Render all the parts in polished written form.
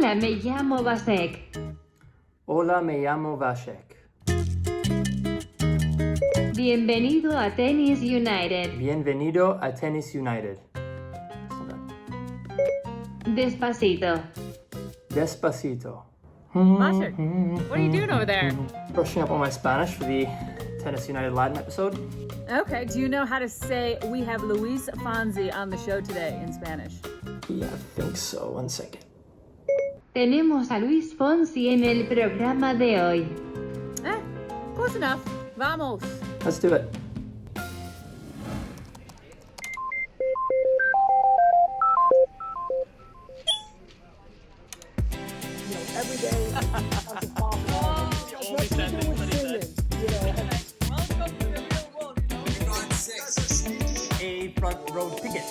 Hola, me llamo Vasek. Hola, me llamo Vasek. Bienvenido a Tennis United. Bienvenido a Tennis United. Despacito. Despacito. Vasek, what are you doing over there? Brushing up on my Spanish for the Tennis United Latin episode. Okay, do you know how to say we have Luis Fonsi on the show today in Spanish? Yeah, I think so. 1 second. Tenemos a Luis Fonsi en el programa de hoy. Close enough. Vamos. Let's do it. Every day, I'm just always sending singing, you know. Welcome to the real world, you know. A front row ticket.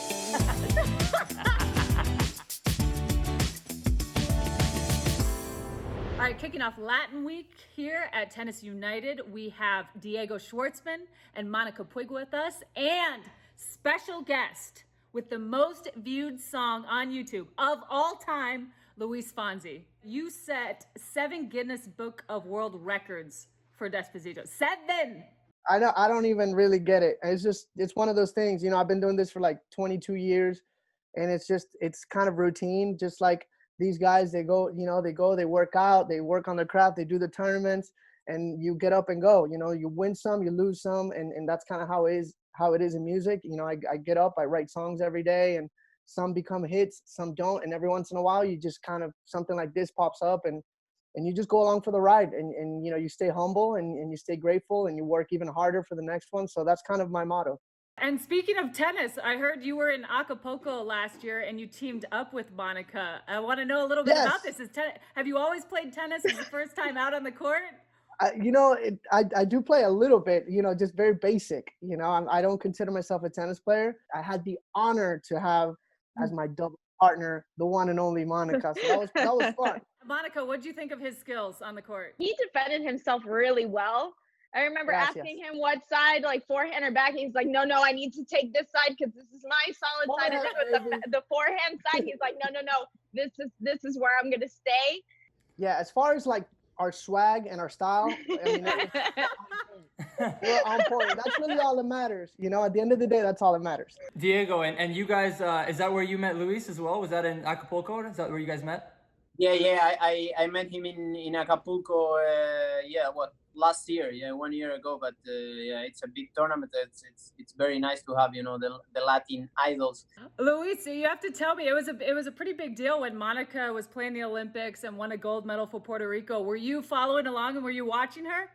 All right, kicking off Latin Week here at Tennis United, we have Diego Schwartzman and Monica Puig with us, and special guest with the most viewed song on YouTube of all time, Luis Fonsi. You set 7 Guinness Book of World Records for Despacito. 7! I know, I don't even really get it. It's one of those things, you know, I've been doing this for like 22 years, and it's kind of routine, just like these guys, they work out, they work on their craft, they do the tournaments, and you get up and go. You know, you win some, you lose some, and that's kind of how it is in music. You know, I get up, I write songs every day, and some become hits, some don't, and every once in a while, you just kind of, something like this pops up, and you just go along for the ride, and you know, you stay humble, and you stay grateful, and you work even harder for the next one. So that's kind of my motto. And speaking of tennis, I heard you were in Acapulco last year and you teamed up with Monica. I want to know a little bit about this. Have you always played tennis? Is it the first time out on the court? You know, I do play a little bit, you know, just very basic. You know, I don't consider myself a tennis player. I had the honor to have as my double partner, the one and only Monica. So that was fun. Monica, what did you think of his skills on the court? He defended himself really well. I remember asking him what side, like forehand or backhand. He's like, no, I need to take this side because this is my solid side. And then with the forehand side, he's like, no, this is where I'm gonna stay. Yeah, as far as like our swag and our style, I mean, we're on point. That's really all that matters. You know, at the end of the day, that's all that matters. Diego, and you guys, is that where you met Luis as well? Was that in Acapulco? Is that where you guys met? Yeah. I met him in Acapulco. Last year, 1 year ago. But yeah, it's a big tournament. It's very nice to have, you know, the Latin idols. Luis, you have to tell me, it was a pretty big deal when Monica was playing the Olympics and won a gold medal for Puerto Rico. Were you following along and were you watching her?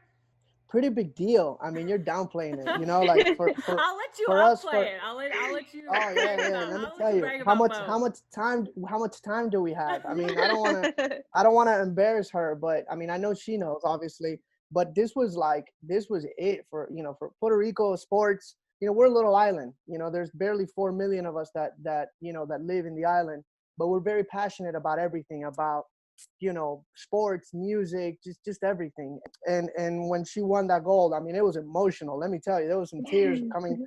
Pretty big deal. I mean, you're downplaying it, you know, like for I'll let you outplay it. I'll let you. Oh yeah. Let me tell you, how much time do we have? I mean, I don't want to embarrass her, but I mean, I know she knows, obviously. But this was it for, you know, for Puerto Rico sports. You know, we're a little island. You know, there's barely 4 million of us that live in the island, but we're very passionate about everything, about, you know, sports, music, just everything. And when she won that gold, I mean, it was emotional. Let me tell you, there was some tears coming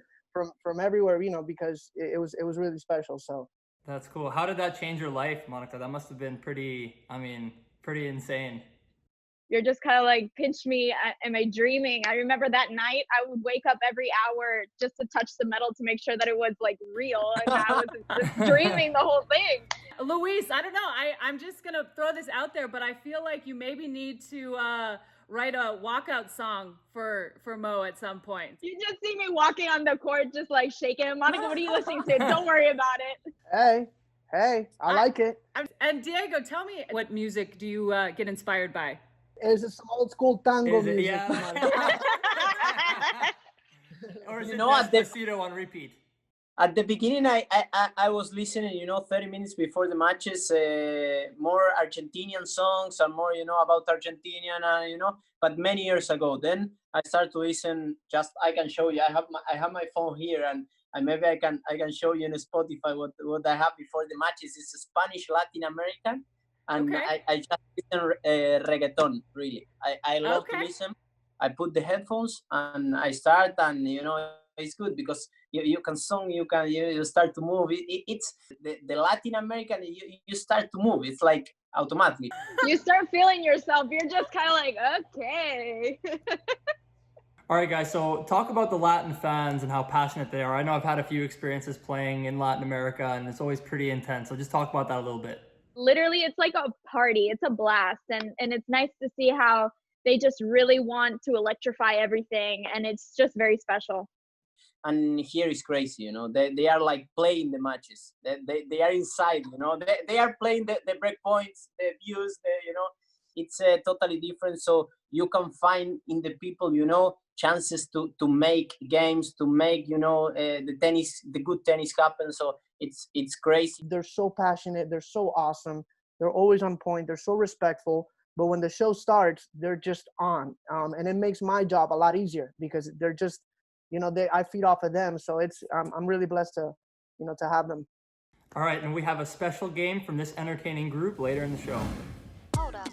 from everywhere, you know, because it was really special. So that's cool. How did that change your life, Monica? That must have been pretty insane. You're just kind of like, pinch me. Am I dreaming? I remember that night I would wake up every hour just to touch the medal to make sure that it was like real. And I was just dreaming the whole thing. Luis, I don't know. I'm just going to throw this out there, but I feel like you maybe need to write a walkout song for Mo at some point. You just see me walking on the court, just like shaking. Monica, what are you listening to? Don't worry about it. Hey, I like it. And Diego, tell me, what music do you get inspired by? It's some old school tango music. Yeah. Or is it Despacito on repeat? At the beginning, I was listening, you know, 30 minutes before the matches, more Argentinian songs and more, you know, about Argentina, you know. But many years ago, then I started to listen. I can show you. I have my phone here, and maybe I can show you in Spotify what I have before the matches. It's Spanish Latin American. And okay. I just listen reggaeton, really. I love to listen. I put the headphones and I start, and you know, it's good because you can song, you start to move. It's the Latin American, you start to move. It's like automatically. You start feeling yourself. You're just kind of like, okay. All right, guys, so talk about the Latin fans and how passionate they are. I know I've had a few experiences playing in Latin America, and it's always pretty intense. So just talk about that a little bit. Literally, it's like a party. It's a blast. And it's nice to see how they just really want to electrify everything. And it's just very special. And here is crazy, you know, they are like playing the matches. They are inside, you know, they are playing the break points, the views, you know, it's totally different. So you can find in the people, you know, chances to make games, to make, you know, the good tennis happen. So it's crazy. They're so passionate. They're so awesome. They're always on point. They're so respectful. But when the show starts, they're just on. And it makes my job a lot easier because they're just, you know, I feed off of them. So I'm really blessed to, you know, to have them. All right, and we have a special game from this entertaining group later in the show. Hold up.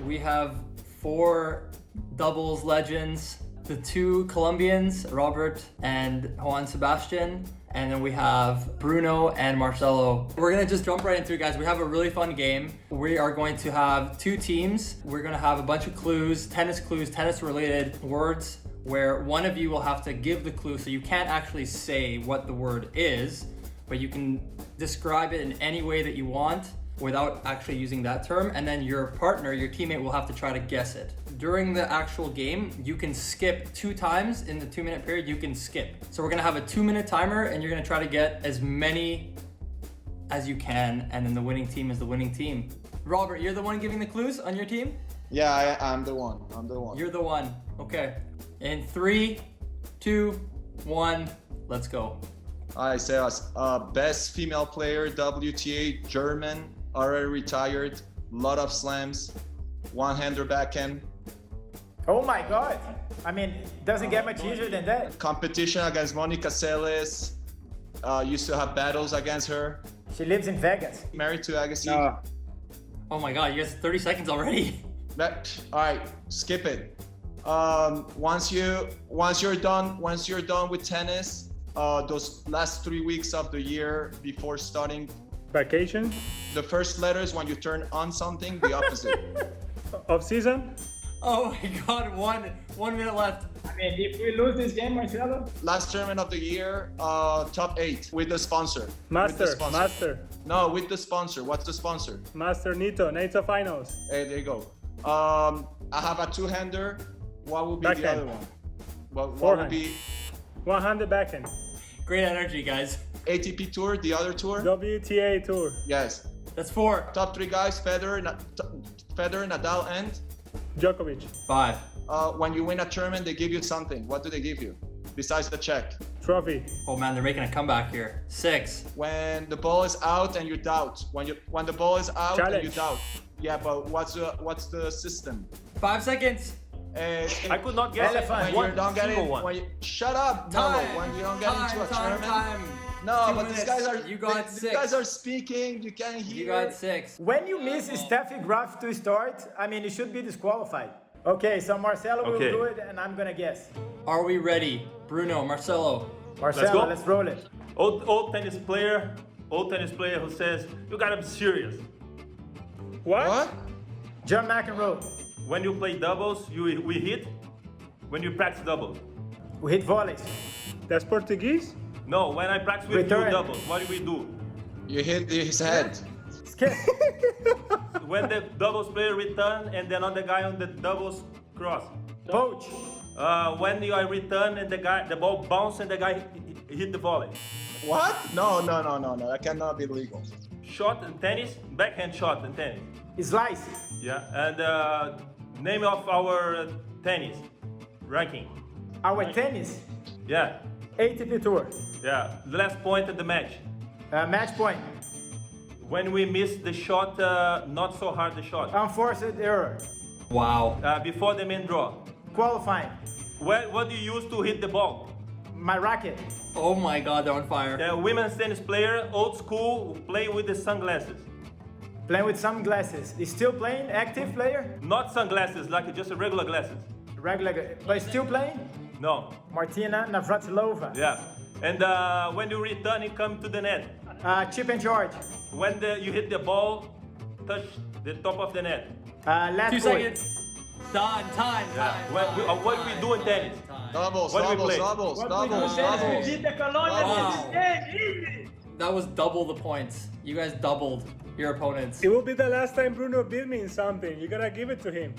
We have 4 doubles legends, the 2 Colombians, Robert and Juan Sebastian, and then we have Bruno and Marcelo. We're gonna just jump right into it, guys. We have a really fun game. We are going to have 2 teams. We're gonna have a bunch of clues, tennis-related words, where one of you will have to give the clue, so you can't actually say what the word is, but you can describe it in any way that you want without actually using that term, and then your partner, your teammate, will have to try to guess it. During the actual game, you can skip 2 times in the 2-minute period, you can skip. So we're gonna have a 2-minute timer, and you're gonna try to get as many as you can, and then the winning team is the winning team. Robert, you're the one giving the clues on your team? Yeah, I'm the one. You're the one, okay. In 3, 2, 1, let's go. Alright, Sebas. Best female player, WTA, German, already retired, lot of slams, one-hander backhand. Oh my God. I mean, doesn't get much easier than that. Competition against Monica Seles. Used to have battles against her. She lives in Vegas. Married to Agassi. No. Oh my God, you guys 30 seconds already. Alright, skip it. Once you're done with tennis, those last 3 weeks of the year before starting vacation, the first letter is when you turn on something, the opposite. Off season. Oh my God, 1 minute left. I mean, if we lose this game, Marcelo. Last tournament of the year, top 8 with the sponsor. Master. No, with the sponsor. What's the sponsor? Master NITTO Finals. Hey, there you go. I have a 2-hander. What would be backhand. The other one? What would be? One-handed backhand. Great energy, guys. ATP Tour, the other tour? WTA Tour. Yes. That's 4. Top 3 guys, Federer, Nadal, and? Djokovic. 5. When you win a tournament, they give you something. What do they give you? Besides the check? Trophy. Oh man, they're making a comeback here. 6. When the ball is out and you doubt. When the ball is out Challenge. and you doubt. Yeah, but what's the system? 5 seconds. I could not get when you don't get it. Shut up, Melo. When you don't get into a tournament. No, but these guys are. You got 6. These guys are speaking. You can't hear. You got 6. When you miss Steffi Graf to start, I mean, you should be disqualified. Okay, so Marcelo will do it, and I'm gonna guess. Are we ready? Bruno, Marcelo. Marcelo, let's roll it. Old tennis player who says, you gotta be serious. What? John McEnroe. When you play doubles, we hit. When you practice doubles. We hit volleys. That's Portuguese? No, when I practice with you doubles, what do we do? You hit his head. Skip. When the doubles player return and then other guy on the doubles cross. Poach. When you are return and the ball bounce and the guy hit the volley. What? No. That cannot be legal. Shot in tennis, backhand shot in tennis. Slice. Yeah, and name of our tennis ranking. Our tennis. Yeah. ATP Tour. Yeah, the last point of the match. Match point. When we miss the shot, not so hard the shot. Unforced error. Wow. Before the main draw. Qualifying. What do you use to hit the ball? My racket. Oh my God, they're on fire. The women's tennis player, old school, play with the sunglasses. Playing with sunglasses. Is still playing? Active player? Not sunglasses, like just regular glasses. regular, but still playing? No. Martina Navratilova. Yeah. And when you return, it come to the net. Chip and George. When you hit the ball, touch the top of the net. Last 2 seconds. Time. Yeah. What we do in tennis? Doubles. That was double the points. You guys doubled your opponents. It will be the last time Bruno beat me in something. You gotta give it to him.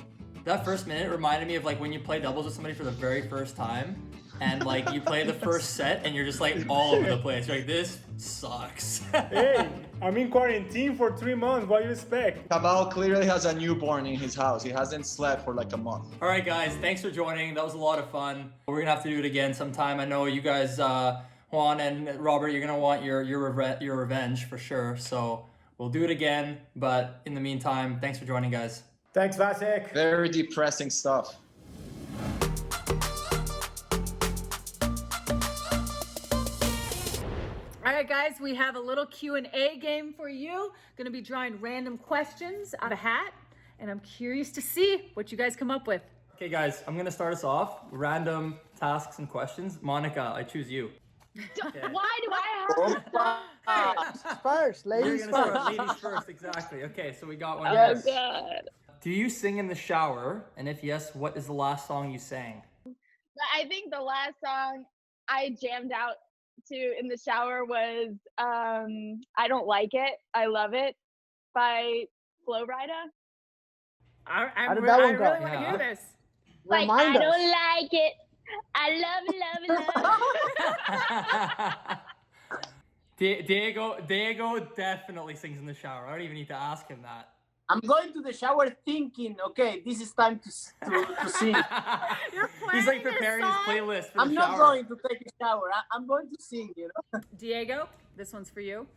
That first minute reminded me of like when you play doubles with somebody for the very first time, and like you play the first set and you're just like all over the place. You're like, this sucks. Hey, I'm in quarantine for 3 months. What do you expect? Cabal clearly has a newborn in his house. He hasn't slept for like a month. All right, guys, thanks for joining. That was a lot of fun. We're gonna have to do it again sometime. I know you guys, Juan and Robert, you're gonna want your revenge for sure. So we'll do it again. But in the meantime, thanks for joining, guys. Thanks, Vasek. Very depressing stuff. All right, guys, we have a little Q&A game for you. Gonna be drawing random questions out of a hat, and I'm curious to see what you guys come up with. Okay, guys, I'm gonna start us off. Random tasks and questions. Monica, I choose you. Why do I have? First, ladies You're gonna first. start ladies first, exactly. Okay, so we got one. Oh, Yes. God. Do you sing in the shower? And if yes, what is the last song you sang? I think the last song I jammed out to in the shower was I Don't Like It, I Love It by Flo Rida. I did really that one go? want to hear this. Like, Remind I us. don't like it. I love it. Diego definitely sings in the shower. I don't even need to ask him that. I'm going to the shower thinking, okay, this is time to sing. You're He's like playing your preparing his song? playlist for I'm the not shower. going to take a shower. I'm going to sing, you know? Diego, this one's for you.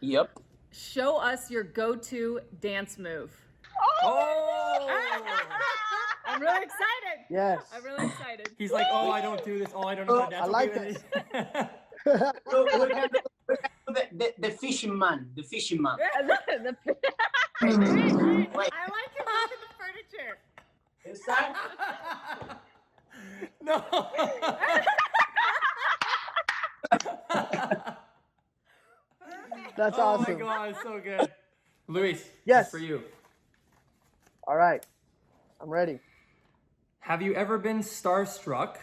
Yep. Show us your go-to dance move. Oh! I'm really excited. Yes. I'm really excited. He's like, oh, I don't do this. Oh, I don't know how to dance. I like this. So we're gonna do the fishing man. The fishing man. I like him moving the furniture. No. That's Oh awesome. my god, it's so good. Luis, Yes. this is for you. All right, I'm ready. Have you ever been starstruck?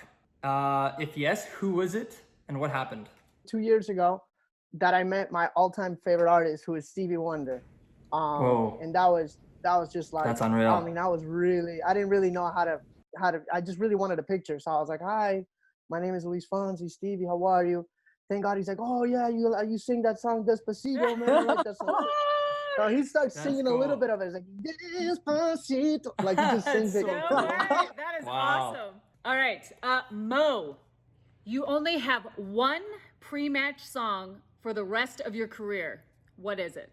If yes, who was it and what happened? 2 years ago, that I met my all-time favorite artist, who is Stevie Wonder. Whoa. And that was just like, That's unreal. I mean, I didn't really know how to. I just really wanted a picture, so I was like, "Hi, my name is Luis Fonsi. Stevie, how are you?" Thank God, he's like, "Oh yeah, you sing that song Despacito, man." I like that song. So he starts That's singing a little cool. bit of it. It's like Despacito, like he just sings it. So good. That is Wow. awesome. All right, Mo, you only have one pre-match song for the rest of your career. What is it?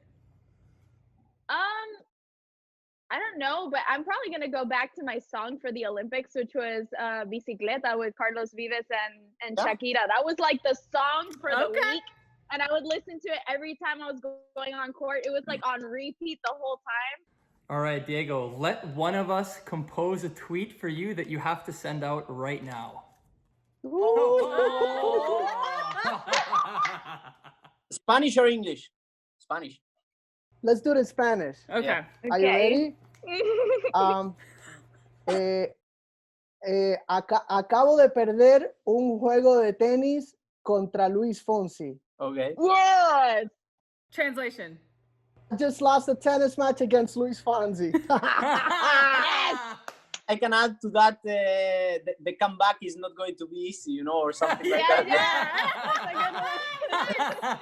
I don't know, but I'm probably gonna go back to my song for the Olympics, which was Bicicleta with Carlos Vives and Yeah. Shakira. That was like the song for the Okay. week. And I would listen to it every time I was going on court. It was like on repeat the whole time. All right, Diego, let one of us compose a tweet for you that you have to send out right now. Spanish or English? Spanish. Let's do it in Spanish. Okay. Yeah. Are you Okay. ready? Acabo de perder un juego de tenis contra Luis Fonsi. Okay. Yes. Translation. I just lost a tennis match against Luis Fonsi. I can add to that the comeback is not going to be easy, you know, or something like Yeah, that. yeah.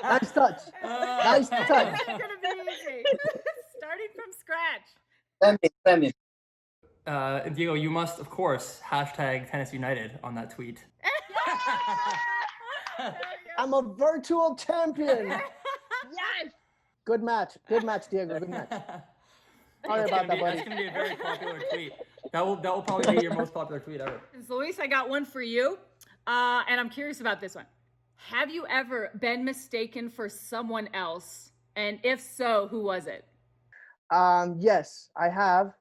Nice touch. Nice touch. It's gonna be easy. Starting from scratch. Send it. Diego, you must, of course, hashtag Tennis United on that tweet. I'm a virtual champion. Yes. Good match, Diego. Good match. Sorry about that, That's buddy. gonna be a very popular tweet. That will probably be your most popular tweet ever. Luis, I got one for you. And I'm curious about this one. Have you ever been mistaken for someone else? And if so, who was it? Yes, I have.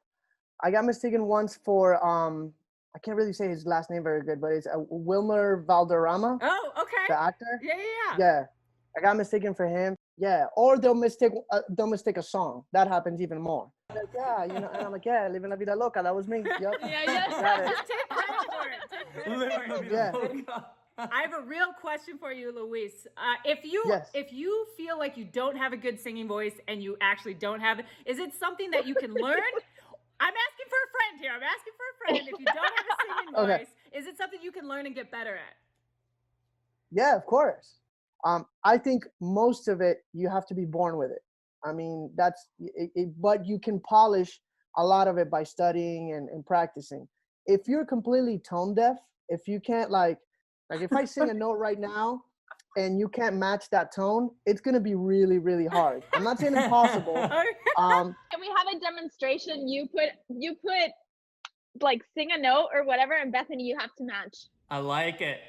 I got mistaken once for I can't really say his last name very good, but it's Wilmer Valderrama. Oh, okay. The actor. Yeah. I got mistaken for him. Yeah, or they'll mistake a song. That happens even more. Like, yeah, you know, and I'm like, yeah, living la vida loca. That was me. Yep. Just take credit for it. Yeah. I have a real question for you, Luis. If you feel like you don't have a good singing voice and you actually don't have it, is it something that you can learn? I'm asking for a friend here. I'm asking for a friend. If you don't have a singing voice, is it something you can learn and get better at? Yeah, of course. I think most of it, you have to be born with it. I mean, that's it, but you can polish a lot of it by studying and practicing. If you're completely tone deaf, if you can't like if I sing a note right now and you can't match that tone, it's going to be really, really hard. I'm not saying impossible. Can we have a demonstration? You put like sing a note or whatever, and Bethany, you have to match. I like it.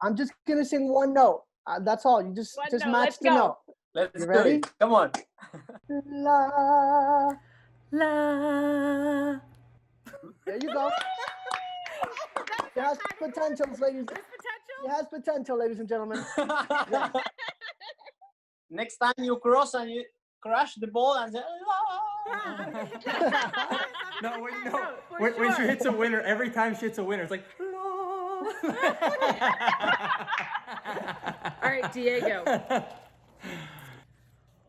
I'm just going to sing one note. That's all. You just match the note. Let's you do ready? it. Come on. La. La. There you go. It has potential, ladies. It has potential, ladies and gentlemen. Yeah. Next time you cross and you crash the ball and say, No, when she hits a winner, every time she hits a winner, it's like, All right, Diego.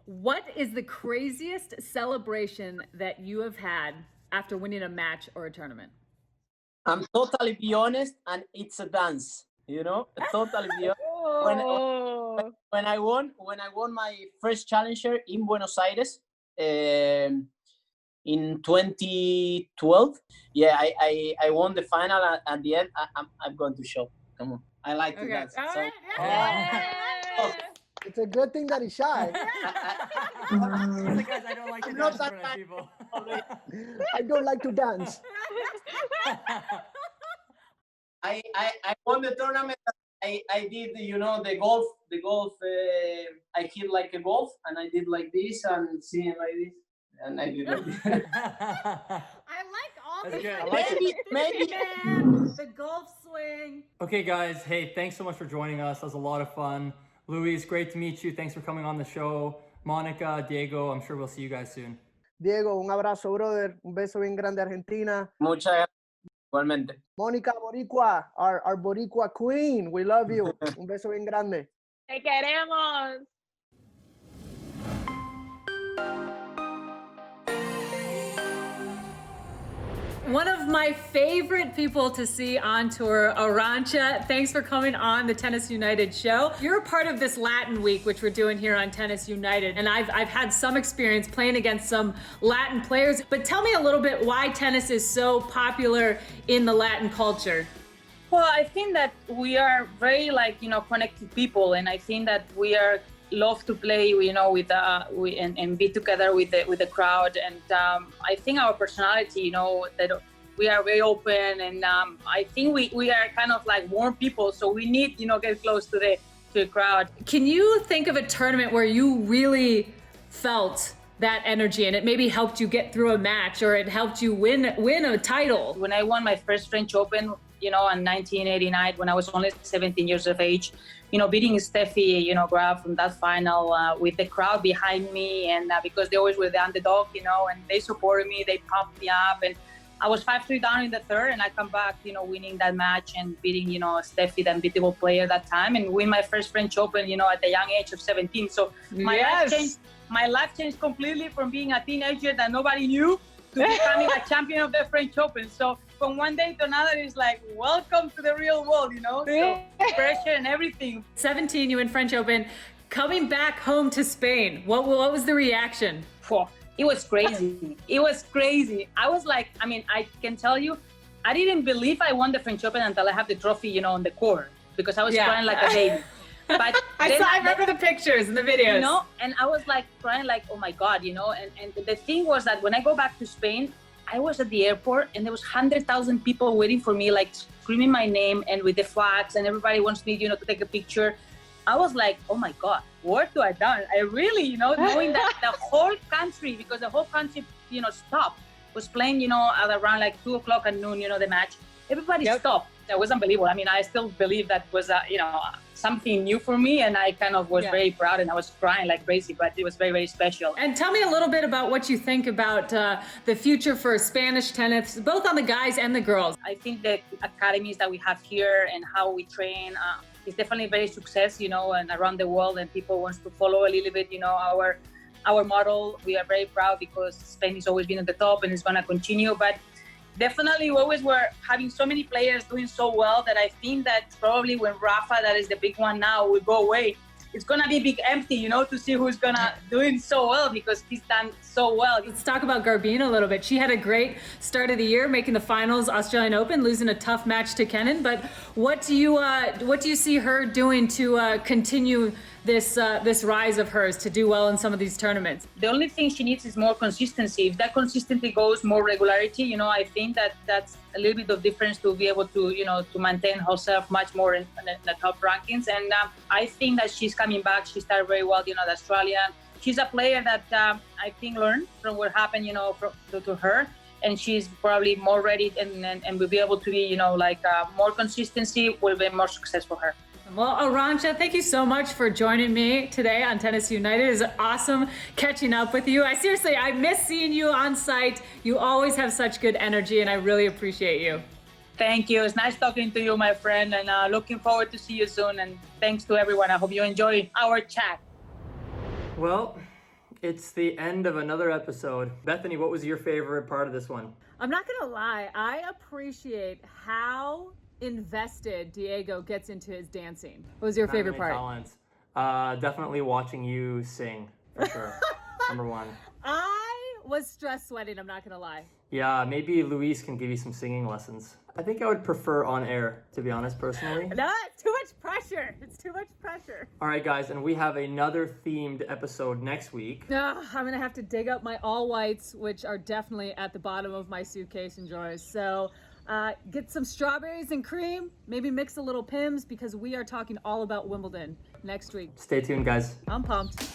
What is the craziest celebration that you have had after winning a match or a tournament? I'm totally be honest, and it's a dance. You know, totally be honest. When I won my first challenger in Buenos Aires in 2012. Yeah, I won the final. At the end, I'm going to show. Come on, I like to dance. It's a good thing that he's shy. Guys, I don't like to dance in front of people. I don't like to dance. I won the tournament. I did, you know, the golf. I hit like a golf, and I did like this, and seeing like this, and I did like this. I like all the maybe the golf swing. Okay, guys. Hey, thanks so much for joining us. That was a lot of fun. Luis, great to meet you. Thanks for coming on the show. Monica, Diego, I'm sure we'll see you guys soon. Diego, un abrazo, brother. Un beso bien grande, Argentina. Muchas gracias. Igualmente. Mónica Boricua, our Boricua queen. We love you. Un beso bien grande. Te queremos. One of my favorite people to see on tour, Arantxa. Thanks for coming on the Tennis United show. You're a part of this Latin week, which we're doing here on Tennis United, and I've had some experience playing against some Latin players. But tell me a little bit why tennis is so popular in the Latin culture. Well, I think that we are very connected people, and I think that we are love to play, with and be together with the crowd. And I think our personality, that we are very open, and I think we are kind of like warm people, so we need, get close to the crowd. Can you think of a tournament where you really felt that energy and it maybe helped you get through a match, or it helped you win a title? When I won my first French Open, in 1989, when I was only 17 years of age, beating Steffi, Graf from that final with the crowd behind me, and because they always were the underdog, and they supported me, they pumped me up, and I was 5-3 down in the third, and I come back, winning that match and beating, Steffi, the unbeatable player that time, and win my first French Open, at the young age of 17. So my life changed completely from being a teenager that nobody knew to becoming a champion of the French Open. So from one day to another, it's like, welcome to the real world, So pressure and everything. 17, you win French Open. Coming back home to Spain, what was the reaction? It was crazy. It was crazy. I was like, I can tell you, I didn't believe I won the French Open until I have the trophy, on the court, because I was crying like a baby. But I remember the pictures and the videos. And I was like crying like, oh my God, and the thing was that when I go back to Spain, I was at the airport and there was 100,000 people waiting for me, like screaming my name and with the flags, and everybody wants me, to take a picture. I was like, oh my God, what do I done? I really, knowing that the whole country, because the whole country, stopped was playing, at around like 2 o'clock at noon, the match. Everybody stopped. That was unbelievable. I mean, I still believe that was, something new for me, and I kind of was very proud, and I was crying like crazy, but it was very, very special. And tell me a little bit about what you think about the future for Spanish tennis, both on the guys and the girls. I think the academies that we have here and how we train is definitely very success, and around the world, and people wants to follow a little bit, our model. We are very proud because Spain has always been at the top and it's going to continue, but definitely we always were having so many players doing so well that I think that probably when Rafa, that is the big one now, will go away, it's gonna be big empty, to see who's gonna doing so well because he's done so well. Let's talk about Garbine a little bit. She had a great start of the year, making the finals, Australian Open, losing a tough match to Kenin. But what do you see her doing to continue this rise of hers to do well in some of these tournaments? The only thing she needs is more consistency. If that consistency goes, more regularity, I think that's a little bit of difference to be able to, to maintain herself much more in the top rankings. And I think that she's coming back. She started very well, the Australian. She's a player that I think learned from what happened, to her. And she's probably more ready and will be able to be, more consistency will be more success for her. Well, Arantxa, thank you so much for joining me today on Tennis United. It's awesome catching up with you. I miss seeing you on site. You always have such good energy, and I really appreciate you. Thank you. It's nice talking to you, my friend, and looking forward to see you soon. And thanks to everyone. I hope you enjoy our chat. Well, it's the end of another episode. Bethany, what was your favorite part of this one? I'm not gonna lie, I appreciate how invested Diego gets into his dancing. What was your favorite part? Talents. Definitely watching you sing, for sure. Number one. I was stress sweating, I'm not gonna lie. Yeah, maybe Luis can give you some singing lessons. I think I would prefer on air, to be honest, personally. No, it's too much pressure. It's too much pressure. All right, guys, and we have another themed episode next week. I'm gonna have to dig up my all whites, which are definitely at the bottom of my suitcase and drawers. So get some strawberries and cream, maybe mix a little Pimm's, because we are talking all about Wimbledon next week. Stay tuned, guys. I'm pumped.